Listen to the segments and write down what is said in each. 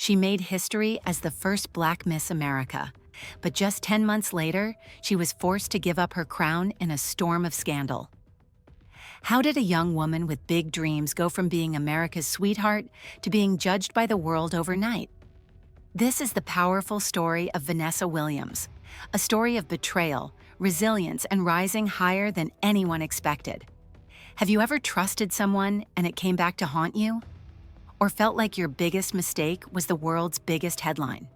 She made history as the first Black Miss America. But just 10 months later, she was forced to give up her crown in a storm of scandal. How did a young woman with big dreams go from being America's sweetheart to being judged by the world overnight? This is the powerful story of Vanessa Williams, a story of betrayal, resilience, and rising higher than anyone expected. Have you ever trusted someone and it came back to haunt you? Or felt like your biggest mistake was the world's biggest headline?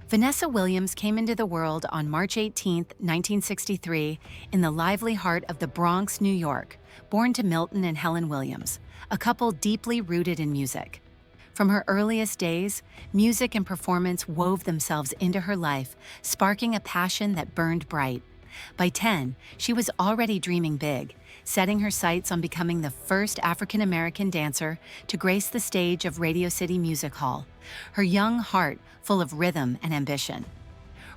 Vanessa Williams came into the world on March 18, 1963, in the lively heart of the Bronx, New York, born to Milton and Helen Williams, a couple deeply rooted in music. From her earliest days, music and performance wove themselves into her life, sparking a passion that burned bright. By 10, she was already dreaming big, setting her sights on becoming the first African-American dancer to grace the stage of Radio City Music Hall, her young heart full of rhythm and ambition.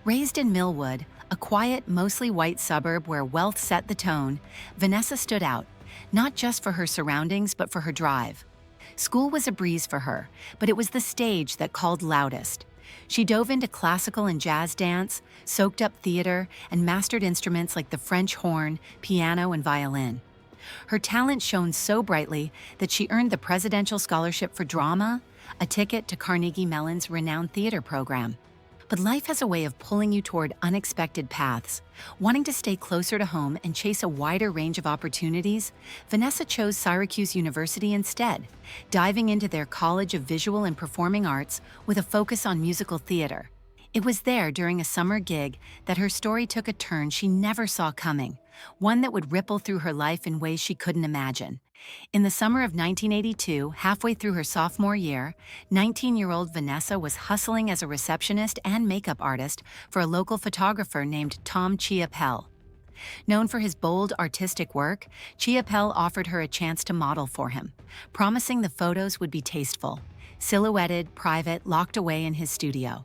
Raised in Millwood, a quiet, mostly white suburb where wealth set the tone, Vanessa stood out, not just for her surroundings but for her drive. School was a breeze for her, but it was the stage that called loudest. She dove into classical and jazz dance, soaked up theater, and mastered instruments like the French horn, piano, and violin. Her talent shone so brightly that she earned the Presidential Scholarship for Drama, a ticket to Carnegie Mellon's renowned theater program. But life has a way of pulling you toward unexpected paths. Wanting to stay closer to home and chase a wider range of opportunities, Vanessa chose Syracuse University instead, diving into their College of Visual and Performing Arts with a focus on musical theater. It was there during a summer gig that her story took a turn she never saw coming, one that would ripple through her life in ways she couldn't imagine. In the summer of 1982, halfway through her sophomore year, 19-year-old Vanessa was hustling as a receptionist and makeup artist for a local photographer named Tom Chiapelle. Known for his bold artistic work, Chiapelle offered her a chance to model for him, promising the photos would be tasteful, silhouetted, private, locked away in his studio.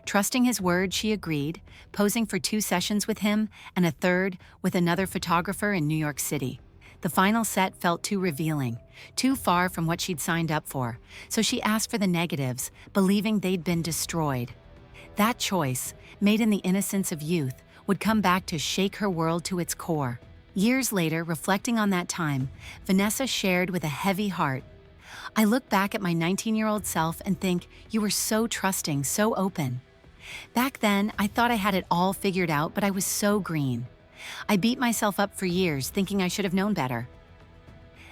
Trusting his word, she agreed, posing for 2 sessions with him and a third with another photographer in New York City. The final set felt too revealing, too far from what she'd signed up for, so she asked for the negatives, believing they'd been destroyed. That choice, made in the innocence of youth, would come back to shake her world to its core. Years later, reflecting on that time, Vanessa shared with a heavy heart, "I look back at my 19-year-old self and think, you were so trusting, so open. Back then, I thought I had it all figured out, but I was so green. I beat myself up for years thinking I should have known better."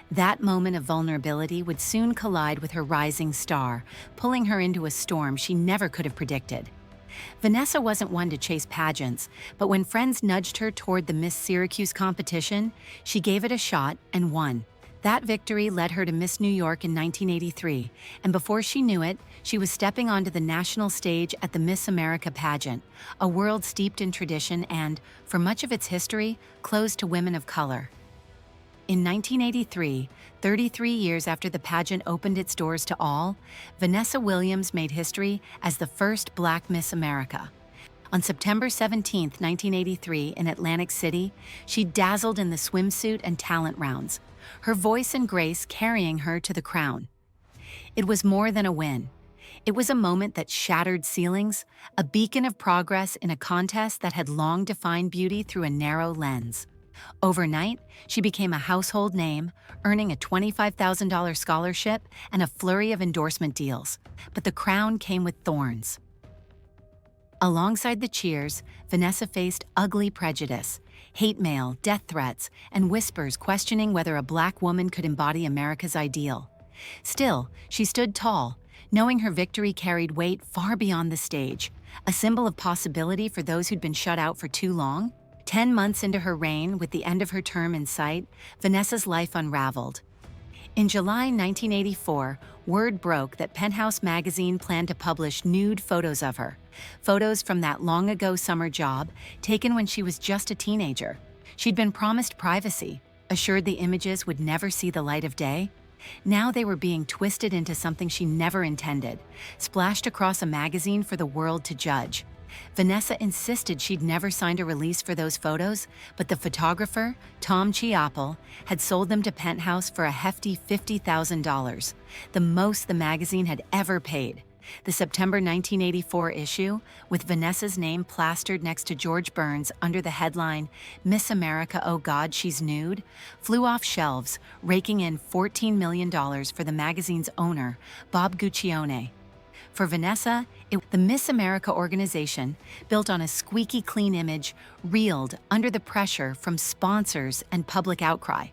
That moment of vulnerability would soon collide with her rising star, pulling her into a storm she never could have predicted. Vanessa wasn't one to chase pageants, but when friends nudged her toward the Miss Syracuse competition, she gave it a shot and won. That victory led her to Miss New York in 1983, and before she knew it, she was stepping onto the national stage at the Miss America pageant, a world steeped in tradition and, for much of its history, closed to women of color. In 1983, 33 years after the pageant opened its doors to all, Vanessa Williams made history as the first Black Miss America. On September 17, 1983, in Atlantic City, she dazzled in the swimsuit and talent rounds, her voice and grace carrying her to the crown. It was more than a win. It was a moment that shattered ceilings, a beacon of progress in a contest that had long defined beauty through a narrow lens. Overnight, she became a household name, earning a $25,000 scholarship and a flurry of endorsement deals. But the crown came with thorns. Alongside the cheers, Vanessa faced ugly prejudice, hate mail, death threats, and whispers questioning whether a Black woman could embody America's ideal. Still, she stood tall, knowing her victory carried weight far beyond the stage, a symbol of possibility for those who'd been shut out for too long. 10 months into her reign, with the end of her term in sight, Vanessa's life unraveled. In July 1984, word broke that Penthouse magazine planned to publish nude photos of her, photos from that long-ago summer job taken when she was just a teenager. She'd been promised privacy, assured the images would never see the light of day. Now they were being twisted into something she never intended, splashed across a magazine for the world to judge. Vanessa insisted she'd never signed a release for those photos, but the photographer, Tom Chiapelle, had sold them to Penthouse for a hefty $50,000, the most the magazine had ever paid. The September 1984 issue, with Vanessa's name plastered next to George Burns under the headline, "Miss America, Oh God, She's Nude," flew off shelves, raking in $14 million for the magazine's owner, Bob Guccione. For Vanessa, the Miss America organization, built on a squeaky clean image, reeled under the pressure from sponsors and public outcry.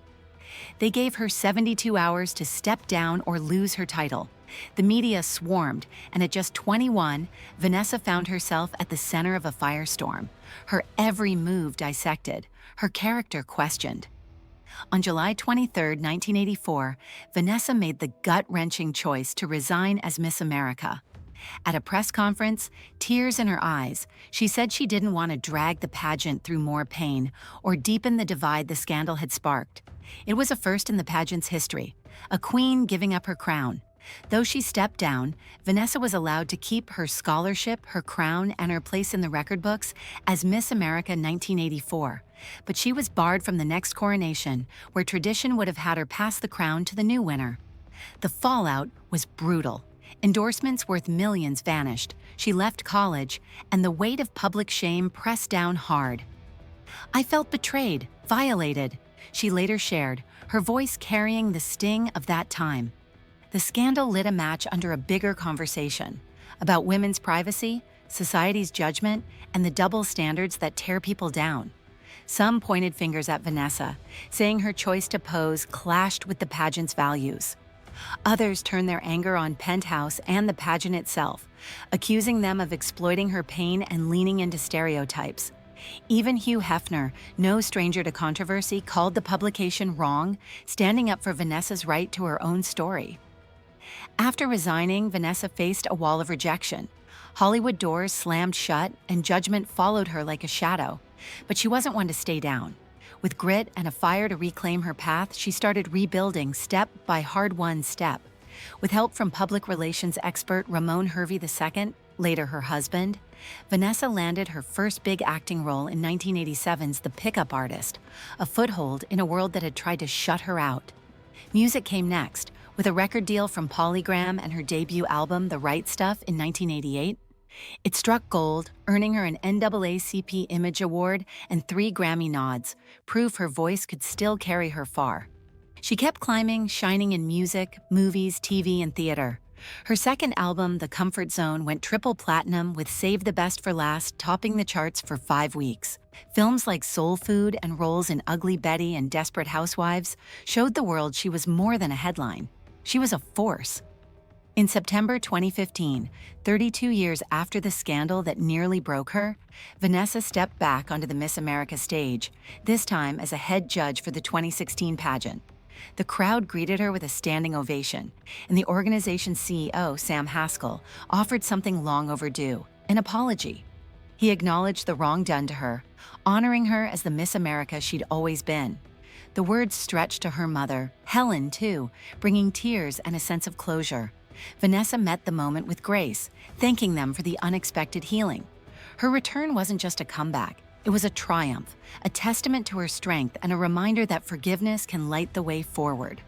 They gave her 72 hours to step down or lose her title. The media swarmed, and at just 21, Vanessa found herself at the center of a firestorm, her every move dissected, her character questioned. On July 23, 1984, Vanessa made the gut-wrenching choice to resign as Miss America. At a press conference, tears in her eyes, she said she didn't want to drag the pageant through more pain or deepen the divide the scandal had sparked. It was a first in the pageant's history, a queen giving up her crown. Though she stepped down, Vanessa was allowed to keep her scholarship, her crown, and her place in the record books as Miss America 1984. But she was barred from the next coronation, where tradition would have had her pass the crown to the new winner. The fallout was brutal. Endorsements worth millions vanished. She left college, and the weight of public shame pressed down hard. "I felt betrayed, violated," she later shared, her voice carrying the sting of that time. The scandal lit a match under a bigger conversation about women's privacy, society's judgment, and the double standards that tear people down. Some pointed fingers at Vanessa, saying her choice to pose clashed with the pageant's values. Others turned their anger on Penthouse and the pageant itself, accusing them of exploiting her pain and leaning into stereotypes. Even Hugh Hefner, no stranger to controversy, called the publication wrong, standing up for Vanessa's right to her own story. After resigning, Vanessa faced a wall of rejection. Hollywood doors slammed shut, and judgment followed her like a shadow. But she wasn't one to stay down. With grit and a fire to reclaim her path, she started rebuilding step by hard-won step. With help from public relations expert Ramon Hervey II, later her husband, Vanessa landed her first big acting role in 1987's The Pickup Artist, a foothold in a world that had tried to shut her out. Music came next, with a record deal from Polygram and her debut album The Right Stuff in 1988. It struck gold, earning her an NAACP Image Award and 3 Grammy nods, proof her voice could still carry her far. She kept climbing, shining in music, movies, TV, and theater. Her second album, The Comfort Zone, went triple platinum, with Save the Best for Last topping the charts for 5 weeks. Films like Soul Food and roles in Ugly Betty and Desperate Housewives showed the world she was more than a headline. She was a force. In September 2015, 32 years after the scandal that nearly broke her, Vanessa stepped back onto the Miss America stage, this time as a head judge for the 2016 pageant. The crowd greeted her with a standing ovation, and the organization's CEO, Sam Haskell, offered something long overdue, an apology. He acknowledged the wrong done to her, honoring her as the Miss America she'd always been. The words stretched to her mother, Helen, too, bringing tears and a sense of closure. Vanessa met the moment with grace, thanking them for the unexpected healing. Her return wasn't just a comeback, it was a triumph, a testament to her strength and a reminder that forgiveness can light the way forward.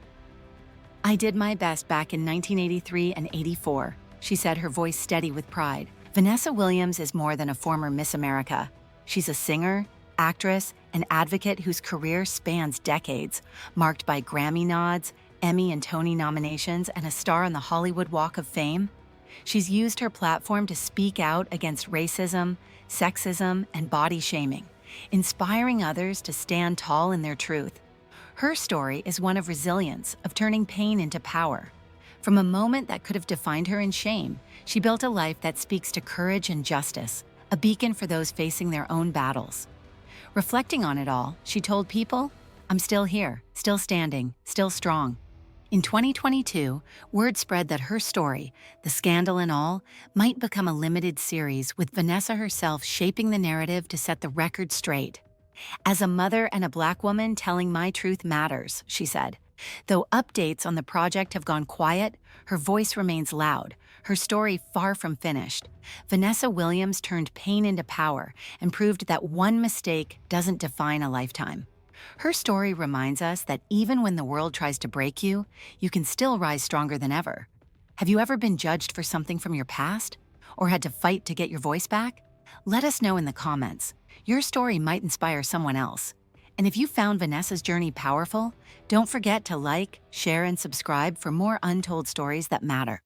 "I did my best back in 1983 and 84, she said, her voice steady with pride. Vanessa Williams is more than a former Miss America. She's a singer, actress, and advocate whose career spans decades, marked by Grammy nods, Emmy and Tony nominations, and a star on the Hollywood Walk of Fame. She's used her platform to speak out against racism, sexism, and body shaming, inspiring others to stand tall in their truth. Her story is one of resilience, of turning pain into power. From a moment that could have defined her in shame, she built a life that speaks to courage and justice, a beacon for those facing their own battles. Reflecting on it all, she told people, "I'm still here, still standing, still strong." In 2022, word spread that her story, the scandal and all, might become a limited series, with Vanessa herself shaping the narrative to set the record straight. "As a mother and a Black woman, telling my truth matters," she said. Though updates on the project have gone quiet, her voice remains loud, her story far from finished. Vanessa Williams turned pain into power and proved that one mistake doesn't define a lifetime. Her story reminds us that even when the world tries to break you, you can still rise stronger than ever. Have you ever been judged for something from your past? Or had to fight to get your voice back? Let us know in the comments. Your story might inspire someone else. And if you found Vanessa's journey powerful, don't forget to like, share, and subscribe for more untold stories that matter.